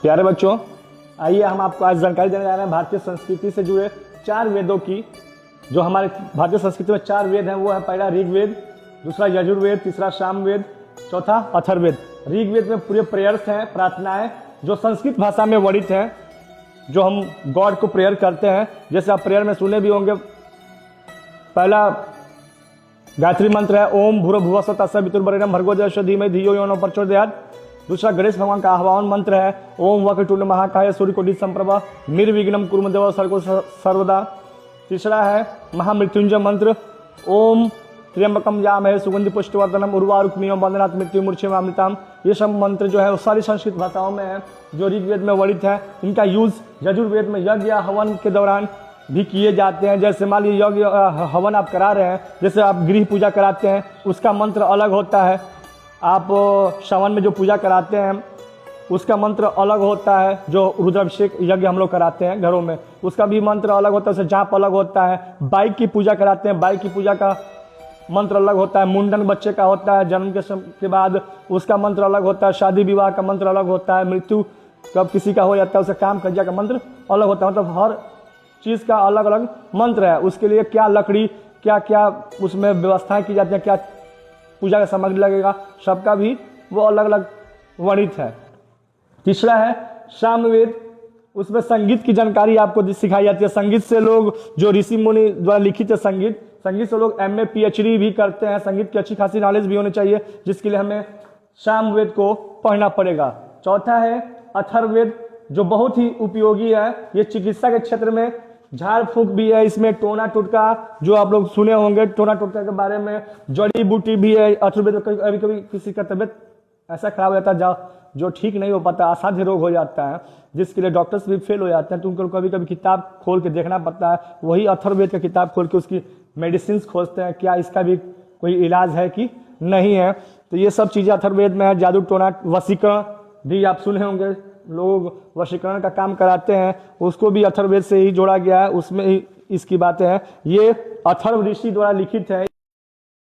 प्यारे बच्चों, आइए हम आपको आज जानकारी देने जा रहे हैं भारतीय संस्कृति से जुड़े 4 वेदों की। जो हमारे भारतीय संस्कृति में 4 वेद हैं वो है पहला ऋग्वेद, दूसरा यजुर्वेद, तीसरा सामवेद, चौथा अथर्ववेद। ऋग्वेद में पूरे प्रेयर्स हैं, प्रार्थनाएं जो संस्कृत भाषा में वर्णित हैं, जो हम गॉड को प्रेयर करते हैं। जैसे आप प्रेयर में सुने भी होंगे, पहला गायत्री मंत्र है ओम भूर्भुवः स्वः तत्सवितुर्वरेण्यं भर्गो देवस्य धीमहि धियो यो नः प्रचोदयात्। दूसरा गणेश भगवान का आह्वान मंत्र है ओम वक्रतुंड महाकाय सूर्यकोटि समप्रभा निर्विघ्नं कुरु देव सर्वदा। तीसरा है महामृत्युंजय मंत्र ओम त्र्यंबकम यामहे सुगंधि पुष्टिवर्धनम उर्वारुकमिव वंदनात् मृत्युमूर्छिमामृताम्। ये सब मंत्र जो है वो सारी संस्कृत भाषाओं में है, जो ऋग्वेद में वर्णित है। इनका यूज यजुर्वेद में यज्ञ या हवन के दौरान भी किए जाते हैं। जैसे मान लीजिए यज्ञ हवन आप करा रहे हैं, जैसे आप गृह पूजा कराते हैं, उसका मंत्र अलग होता है। आप श्रवण में जो पूजा कराते हैं उसका मंत्र अलग होता है। जो रुद्राभिषेक यज्ञ हम लोग कराते हैं घरों में, उसका भी मंत्र अलग होता है, जाप अलग होता है। बाइक की पूजा कराते हैं, बाइक की पूजा का मंत्र अलग होता है। मुंडन बच्चे का होता है, जन्म के बाद उसका मंत्र अलग होता है। शादी विवाह का मंत्र अलग होता है। मृत्यु कब किसी का हो जाता है उसका काम कज्जा का मंत्र अलग होता है। मतलब हर चीज़ का अलग अलग मंत्र है। उसके लिए क्या लकड़ी, क्या क्या उसमें व्यवस्थाएं की जाती हैं, क्या पूजा का सामग्री लगेगा, सबका भी वो अलग अलग वर्णित है। तीसरा है सामवेद, उसमें संगीत की जानकारी आपको सिखाई जाती है। संगीत से लोग जो ऋषि मुनि द्वारा लिखित है संगीत से लोग MA PhD भी करते हैं। संगीत की अच्छी खासी नॉलेज भी होनी चाहिए, जिसके लिए हमें सामवेद को पढ़ना पड़ेगा। चौथा है अथर्ववेद, जो बहुत ही उपयोगी है। ये चिकित्सा के क्षेत्र में झाड़ फूंक भी है, इसमें टोना टोटका जो आप लोग सुने होंगे, टोना टोटका के बारे में, जड़ी बूटी भी है। अथर्ववेद कभी कभी किसी का तबियत ऐसा खराब हो जाता है जो ठीक नहीं हो पाता, असाध्य रोग हो जाता है, जिसके लिए डॉक्टर्स भी फेल हो जाते हैं, तो उनको कभी कभी किताब खोल के देखना पड़ता है। वही अथर्ववेद का किताब खोल के उसकी मेडिसिन खोजते हैं, क्या इसका भी कोई इलाज है कि नहीं है। तो ये सब चीज़ें अथर्ववेद में है। जादू टोना, वशीकरण भी आप सुने होंगे, लोग वशीकरण का काम कराते हैं, उसको भी अथर्ववेद से ही जोड़ा गया है, उसमें ही इसकी बातें हैं। ये अथर्व ऋषि द्वारा लिखित है।